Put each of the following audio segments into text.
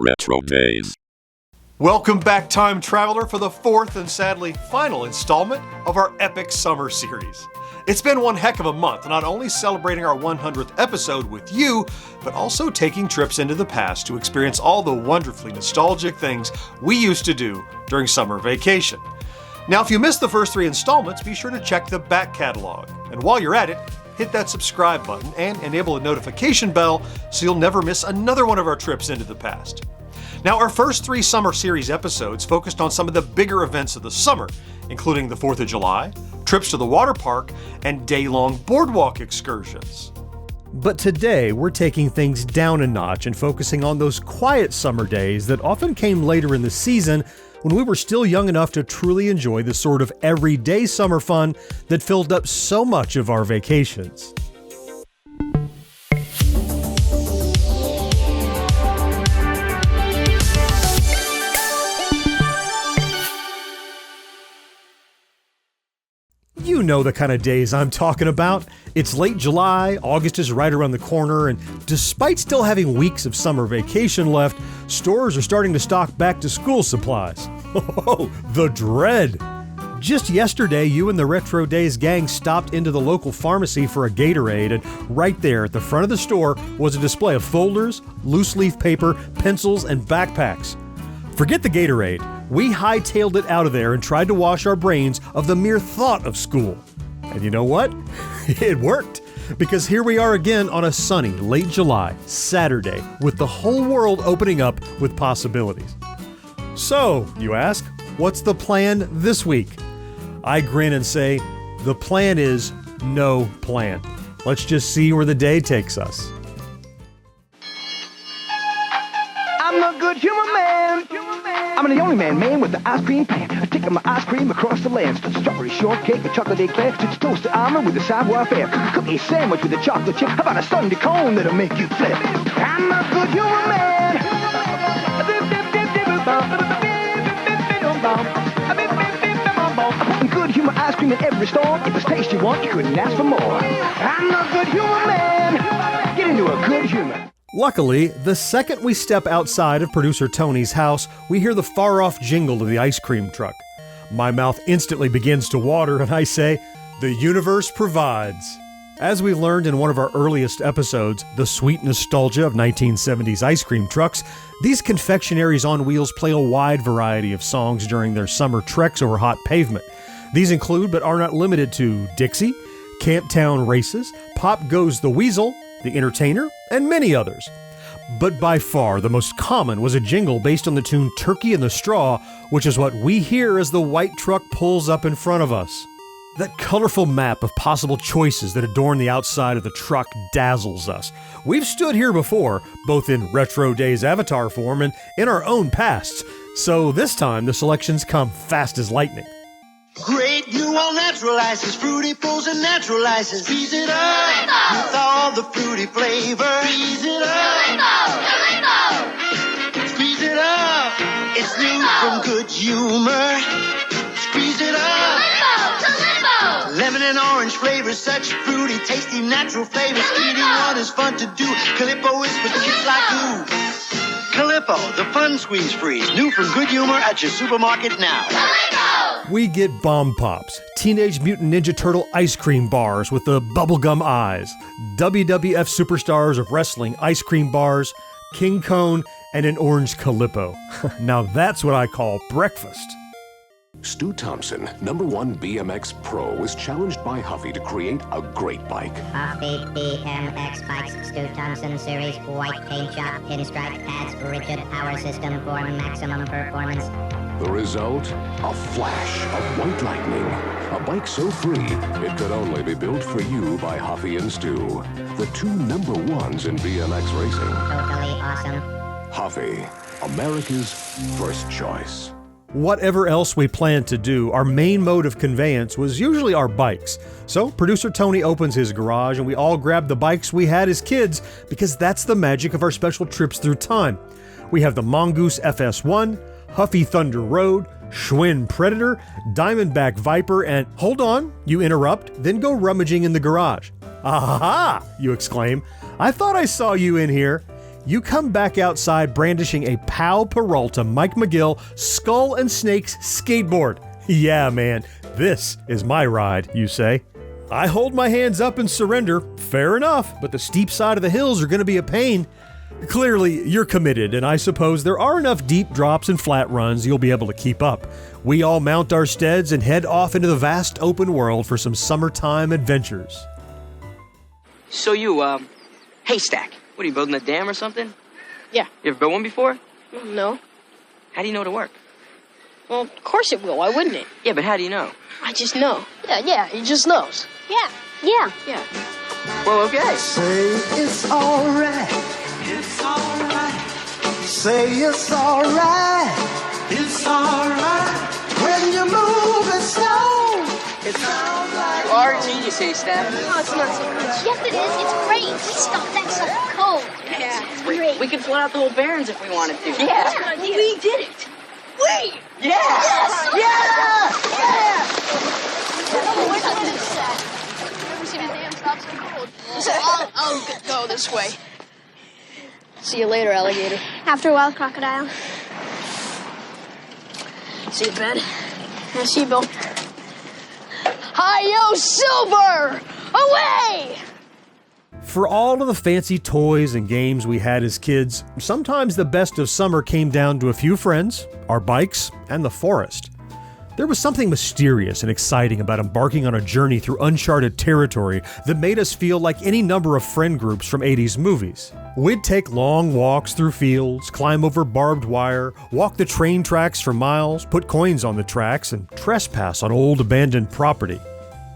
RetroDaze. Welcome back, time traveler, for the fourth and sadly final installment of our epic summer series. It's been one heck of a month, not only celebrating our 100th episode with you, but also taking trips into the past to experience all the wonderfully nostalgic things we used to do during summer vacation. Now, if you missed the first three installments, be sure to check the back catalog. And while you're at it, hit that subscribe button and enable a notification bell so you'll never miss another one of our trips into the past. Now, our first three summer series episodes focused on some of the bigger events of the summer, including the 4th of July, trips to the water park, and day-long boardwalk excursions. But today, we're taking things down a notch and focusing on those quiet summer days that often came later in the season when we were still young enough to truly enjoy the sort of everyday summer fun that filled up so much of our vacations. You know the kind of days I'm talking about. It's late July, August is right around the corner, and despite still having weeks of summer vacation left, stores are starting to stock back-to-school supplies. Oh, the dread! Just yesterday, you and the RetroDaze gang stopped into the local pharmacy for a Gatorade, and right there at the front of the store was a display of folders, loose-leaf paper, pencils, and backpacks. Forget the Gatorade. We hightailed it out of there and tried to wash our brains of the mere thought of school. And you know what? It worked. Because here we are again on a sunny, late July, Saturday, with the whole world opening up with possibilities. So, you ask, what's the plan this week? I grin and say, the plan is no plan. Let's just see where the day takes us. I'm the good human man. I'm the only man with the ice cream pan. Taking my ice cream across the land. Strawberry shortcake, the chocolate eclair, toasted almond with the savoir faire. Cookie sandwich with the chocolate chip. How about a sundae cone that'll make you flip? I'm a good human man. I'm putting good humor ice cream in every store. If it's taste you want, you couldn't ask for more. I'm a good human man. Get into a good humor. Luckily, the second we step outside of producer Tony's house, we hear the far-off jingle of the ice cream truck. My mouth instantly begins to water, and I say, the universe provides. As we learned in one of our earliest episodes, the sweet nostalgia of 1970s ice cream trucks, these confectionaries on wheels play a wide variety of songs during their summer treks over hot pavement. These include, but are not limited to, Dixie, Camptown Races, Pop Goes the Weasel, The Entertainer, and many others. But by far the most common was a jingle based on the tune Turkey in the Straw, which is what we hear as the white truck pulls up in front of us. That colorful map of possible choices that adorn the outside of the truck dazzles us. We've stood here before, both in RetroDaze avatar form and in our own pasts, so this time the selections come fast as lightning. Great new all natural ices, fruity pulls and natural ices. Squeeze it up with all the fruity flavor. Squeeze it up. Squeeze it up. It's new from Good Humor. Squeeze it up. Lemon and orange flavors, such fruity, tasty, natural flavors. Eating one is fun to do. Calippo is for kids like you. Calippo, the fun squeeze freeze. New from Good Humor at your supermarket now. We get Bomb Pops, Teenage Mutant Ninja Turtle ice cream bars with the bubblegum eyes, WWF Superstars of Wrestling ice cream bars, King Cone, and an orange Calippo. Now that's what I call breakfast. Stu Thompson, #1 BMX pro, was challenged by Huffy to create a great bike. Huffy BMX bikes, Stu Thompson series, white paint job, pinstripe pads, rigid power system for maximum performance. The result? A flash of white lightning. A bike so free, it could only be built for you by Huffy and Stu, the two #1s in BMX racing. Totally awesome. Huffy, America's first choice. Whatever else we planned to do, our main mode of conveyance was usually our bikes. So producer Tony opens his garage and we all grab the bikes we had as kids because that's the magic of our special trips through time. We have the Mongoose FS1, Huffy Thunder Road, Schwinn Predator, Diamondback Viper, and hold on, you interrupt, then go rummaging in the garage. Aha! You exclaim. I thought I saw you in here. you come back outside brandishing a Pal Peralta Mike McGill Skull and Snakes skateboard. Yeah, man, this is my ride, you say. I hold my hands up and surrender. Fair enough, but the steep side of the hills are going to be a pain. Clearly, you're committed, and I suppose there are enough deep drops and flat runs you'll be able to keep up. We all mount our steads and head off into the vast open world for some summertime adventures. So you, haystack. What, are you building a dam or something? Yeah. You ever built one before? No. How do you know it'll work? Well, of course it will. Why wouldn't it? Yeah, but how do you know? I just know. Yeah, he just knows. Yeah. Well, okay. Say it's alright. It's alright. Say it's alright. It's alright. When you move it slow, it sounds like. You are a genius, haystack. Oh, it's not so much. Yes, it is. It's great. We stopped that sucker cold. Yeah. It's great. We could flood out the whole Barrens if we wanted to. Yeah. We did it. We! Yes! Never seen a dam stop so cold. So I'll go this way. See you later, alligator. After a while, crocodile. See you, Ben. Yeah, see you, Bill. Hi-yo, Silver! Away! For all of the fancy toys and games we had as kids, sometimes the best of summer came down to a few friends, our bikes, and the forest. There was something mysterious and exciting about embarking on a journey through uncharted territory that made us feel like any number of friend groups from 80s movies. We'd take long walks through fields, climb over barbed wire, walk the train tracks for miles, put coins on the tracks, and trespass on old abandoned property.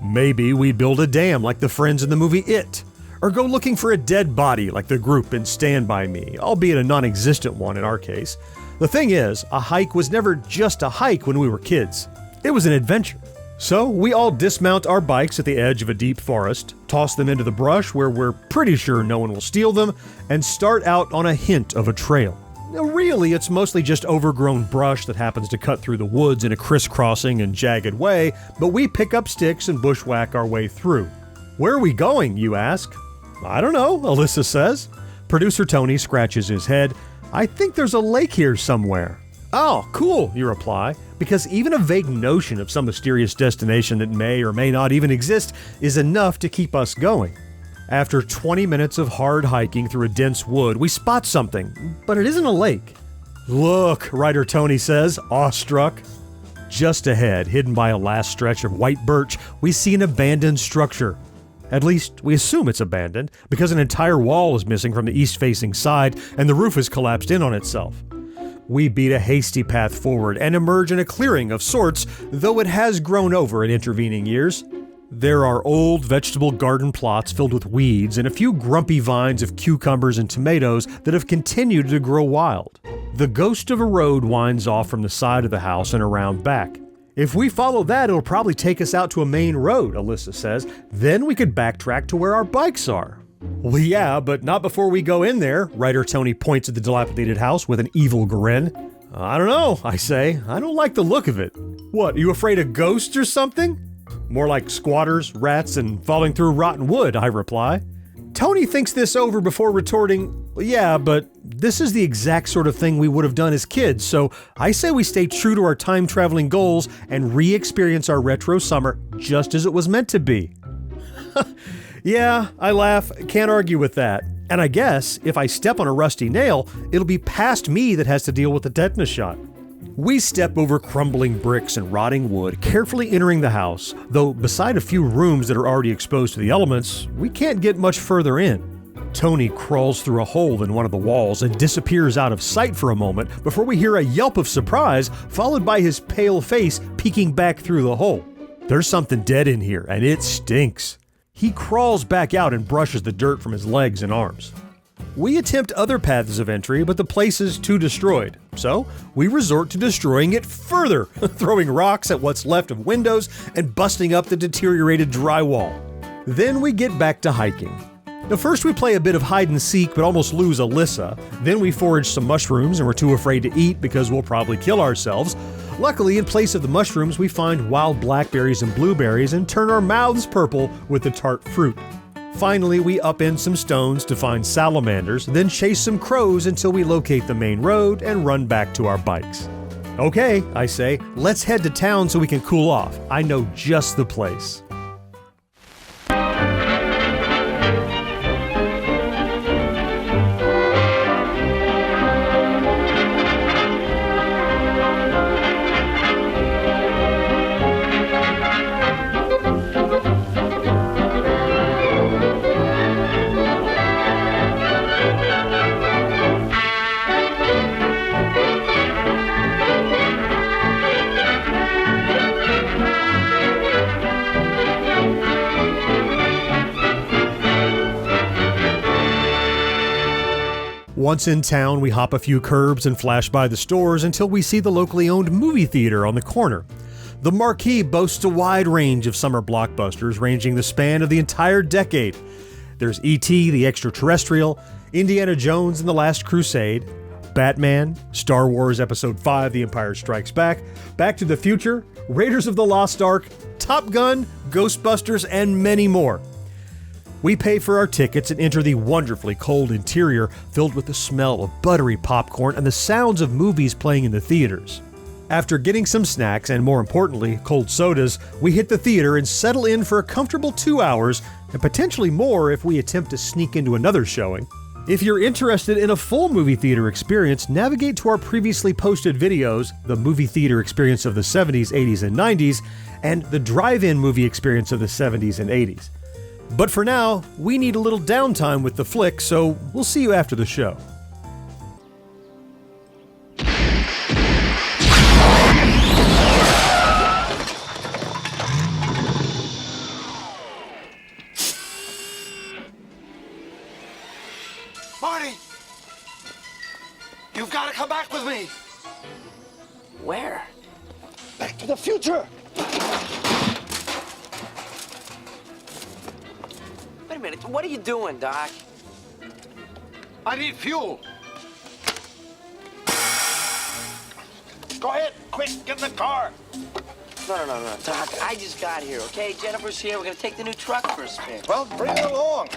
Maybe we'd build a dam like the friends in the movie It, or go looking for a dead body like the group in Stand By Me, albeit a non-existent one in our case. The thing is, a hike was never just a hike when we were kids. It was an adventure. So we all dismount our bikes at the edge of a deep forest, toss them into the brush where we're pretty sure no one will steal them, and start out on a hint of a trail. Now, really, it's mostly just overgrown brush that happens to cut through the woods in a crisscrossing and jagged way, but we pick up sticks and bushwhack our way through. Where are we going, you ask? I don't know, Alyssa says. Producer Tony scratches his head. I think there's a lake here somewhere. Oh, cool, you reply, because even a vague notion of some mysterious destination that may or may not even exist is enough to keep us going. After 20 minutes of hard hiking through a dense wood, we spot something, but it isn't a lake. Look, writer Tony says, awestruck. Just ahead, hidden by a last stretch of white birch, we see an abandoned structure. At least, we assume it's abandoned, because an entire wall is missing from the east-facing side, and the roof has collapsed in on itself. We beat a hasty path forward and emerge in a clearing of sorts, though it has grown over in intervening years. There are old vegetable garden plots filled with weeds and a few grumpy vines of cucumbers and tomatoes that have continued to grow wild. The ghost of a road winds off from the side of the house and around back. If we follow that, it'll probably take us out to a main road, Alyssa says. Then we could backtrack to where our bikes are. Well, yeah, but not before we go in there. Writer Tony points at the dilapidated house with an evil grin. I don't know, I say. I don't like the look of it. What, you afraid of ghosts or something? More like squatters, rats, and falling through rotten wood, I reply. Tony thinks this over before retorting, yeah, but this is the exact sort of thing we would have done as kids, so I say we stay true to our time-traveling goals and re-experience our retro summer just as it was meant to be. Yeah, I laugh, can't argue with that. And I guess, if I step on a rusty nail, it'll be past me that has to deal with the tetanus shot. We step over crumbling bricks and rotting wood, carefully entering the house, though beside a few rooms that are already exposed to the elements, we can't get much further in. Tony crawls through a hole in one of the walls and disappears out of sight for a moment before we hear a yelp of surprise, followed by his pale face peeking back through the hole. There's something dead in here, and it stinks. He crawls back out and brushes the dirt from his legs and arms. We attempt other paths of entry, but the place is too destroyed. So, we resort to destroying it further, throwing rocks at what's left of windows and busting up the deteriorated drywall. Then we get back to hiking. Now, first we play a bit of hide and seek, but almost lose Alyssa. Then we forage some mushrooms and we're too afraid to eat because we'll probably kill ourselves. Luckily, in place of the mushrooms, we find wild blackberries and blueberries and turn our mouths purple with the tart fruit. Finally, we upend some stones to find salamanders, then chase some crows until we locate the main road and run back to our bikes. Okay, I say, let's head to town so we can cool off. I know just the place. Once in town, we hop a few curbs and flash by the stores until we see the locally owned movie theater on the corner. The marquee boasts a wide range of summer blockbusters ranging the span of the entire decade. There's E.T. the Extraterrestrial, Indiana Jones and the Last Crusade, Batman, Star Wars Episode 5 The Empire Strikes Back, Back to the Future, Raiders of the Lost Ark, Top Gun, Ghostbusters, and many more. We pay for our tickets and enter the wonderfully cold interior filled with the smell of buttery popcorn and the sounds of movies playing in the theaters. After getting some snacks and, more importantly, cold sodas, we hit the theater and settle in for a comfortable 2 hours, and potentially more if we attempt to sneak into another showing. If you're interested in a full movie theater experience, navigate to our previously posted videos, the movie theater experience of the 70s, 80s, and 90s, and the drive-in movie experience of the 70s and 80s. But for now, we need a little downtime with the flick, so we'll see you after the show. Marty! You've got to come back with me! Where? Back to the future! Wait a minute, what are you doing, Doc? I need fuel. Go ahead, quick, get in the car. No, Doc, I just got here, okay? Jennifer's here, we're gonna take the new truck for a spin. Well, bring her along.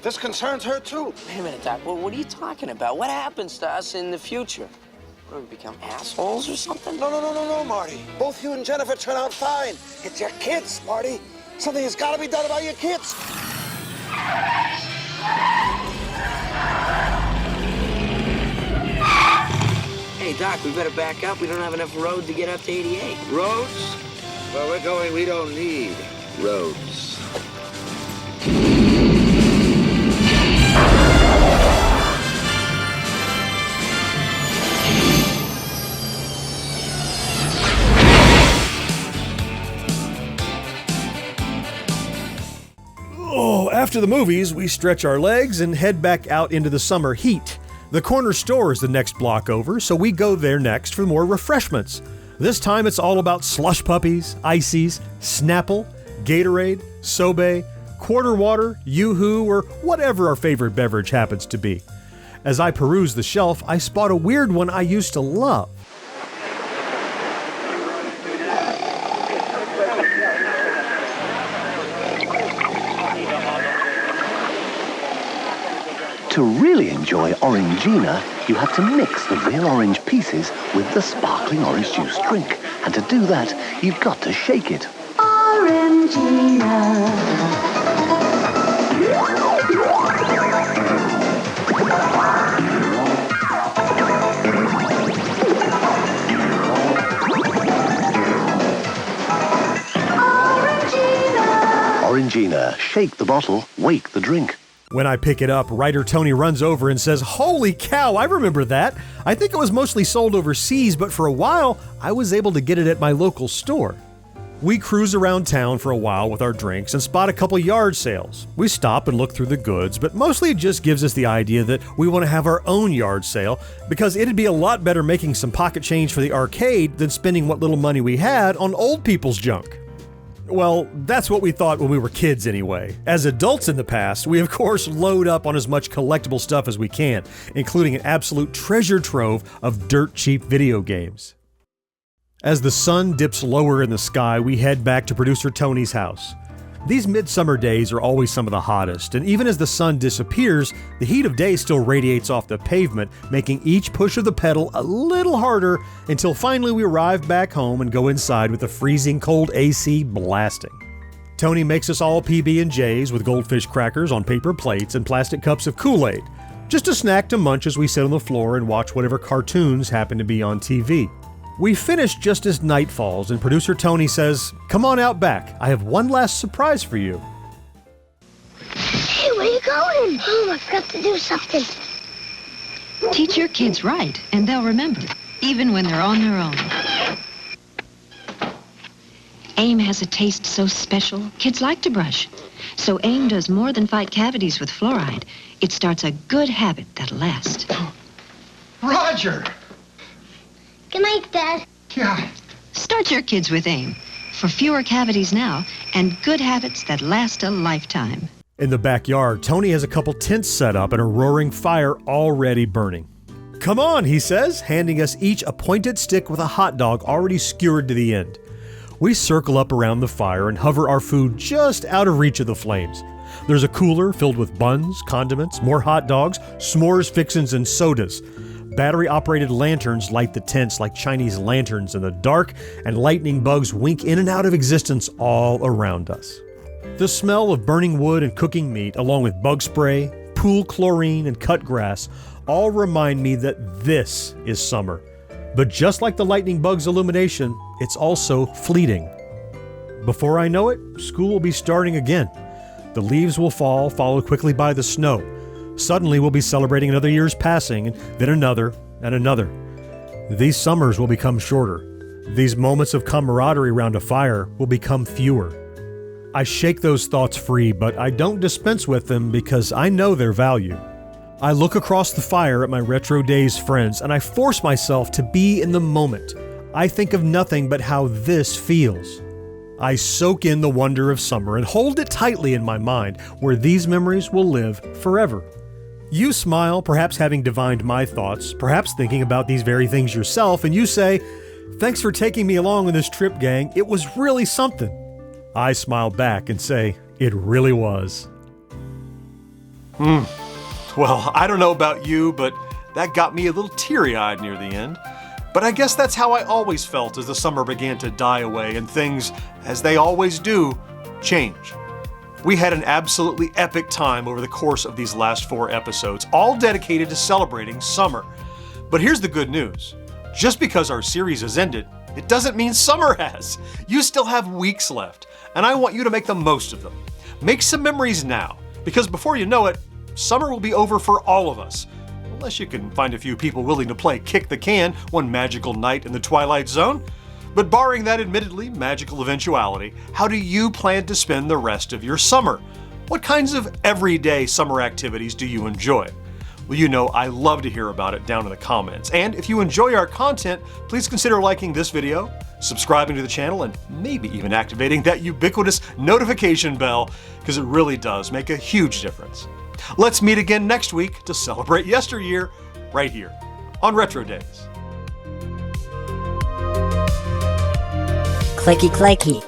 This concerns her, too. Wait a minute, Doc, what are you talking about? What happens to us in the future? What, do we become assholes or something? No, Marty. Both you and Jennifer turn out fine. It's your kids, Marty. Something has got to be done about your kids. Hey, Doc, we better back up. We don't have enough road to get up to 88. Roads? Where we're going, we don't need roads. After the movies, we stretch our legs and head back out into the summer heat. The corner store is the next block over, so we go there next for more refreshments. This time it's all about slush puppies, ices, Snapple, Gatorade, Sobe, Quarter Water, Yoo-Hoo, or whatever our favorite beverage happens to be. As I peruse the shelf, I spot a weird one I used to love. To really enjoy Orangina, you have to mix the real orange pieces with the sparkling orange juice drink. And to do that, you've got to shake it. Orangina. Orangina. Shake the bottle, wake the drink. When I pick it up, writer Tony runs over and says, "Holy cow, I remember that. I think it was mostly sold overseas, but for a while, I was able to get it at my local store." We cruise around town for a while with our drinks and spot a couple yard sales. We stop and look through the goods, but mostly it just gives us the idea that we want to have our own yard sale, because it'd be a lot better making some pocket change for the arcade than spending what little money we had on old people's junk. Well, that's what we thought when we were kids anyway. As adults in the past, we of course load up on as much collectible stuff as we can, including an absolute treasure trove of dirt cheap video games. As the sun dips lower in the sky, we head back to producer Tony's house. These midsummer days are always some of the hottest, and even as the sun disappears, the heat of day still radiates off the pavement, making each push of the pedal a little harder until finally we arrive back home and go inside with the freezing cold AC blasting. Tony makes us all PB&Js with goldfish crackers on paper plates and plastic cups of Kool-Aid, just a snack to munch as we sit on the floor and watch whatever cartoons happen to be on TV. We finish just as night falls, and producer Tony says, "Come on out back. I have one last surprise for you." Hey, where are you going? Mom, I forgot to do something. Teach your kids right, and they'll remember, even when they're on their own. AIM has a taste so special, kids like to brush. So AIM does more than fight cavities with fluoride. It starts a good habit that'll last. Roger! Good night, Dad. Yeah. Start your kids with AIM for fewer cavities now and good habits that last a lifetime. In the backyard, Tony has a couple tents set up and a roaring fire already burning. "Come on," he says, handing us each a pointed stick with a hot dog already skewered to the end. We circle up around the fire and hover our food just out of reach of the flames. There's a cooler filled with buns, condiments, more hot dogs, s'mores, fixins, and sodas. Battery-operated lanterns light the tents like Chinese lanterns in the dark, and lightning bugs wink in and out of existence all around us. The smell of burning wood and cooking meat, along with bug spray, pool chlorine, and cut grass, all remind me that this is summer. But just like the lightning bug's illumination, it's also fleeting. Before I know it, school will be starting again. The leaves will fall, followed quickly by the snow. Suddenly we'll be celebrating another year's passing, and then another, and another. These summers will become shorter. These moments of camaraderie around a fire will become fewer. I shake those thoughts free, but I don't dispense with them because I know their value. I look across the fire at my RetroDaze friends, and I force myself to be in the moment. I think of nothing but how this feels. I soak in the wonder of summer and hold it tightly in my mind, where these memories will live forever. You smile, perhaps having divined my thoughts, perhaps thinking about these very things yourself, and you say, "Thanks for taking me along on this trip, gang. It was really something." I smile back and say, "It really was." Well, I don't know about you, but that got me a little teary-eyed near the end. But I guess that's how I always felt as the summer began to die away and things, as they always do, change. We had an absolutely epic time over the course of these last 4 episodes, all dedicated to celebrating summer. But here's the good news. Just because our series has ended, it doesn't mean summer has. You still have weeks left, and I want you to make the most of them. Make some memories now, because before you know it, summer will be over for all of us. Unless you can find a few people willing to play kick the can one magical night in the Twilight Zone. But barring that admittedly magical eventuality, how do you plan to spend the rest of your summer? What kinds of everyday summer activities do you enjoy? Well, you know I love to hear about it down in the comments. And if you enjoy our content, please consider liking this video, subscribing to the channel, and maybe even activating that ubiquitous notification bell, because it really does make a huge difference. Let's meet again next week to celebrate yesteryear right here on RetroDaze. Clicky clacky.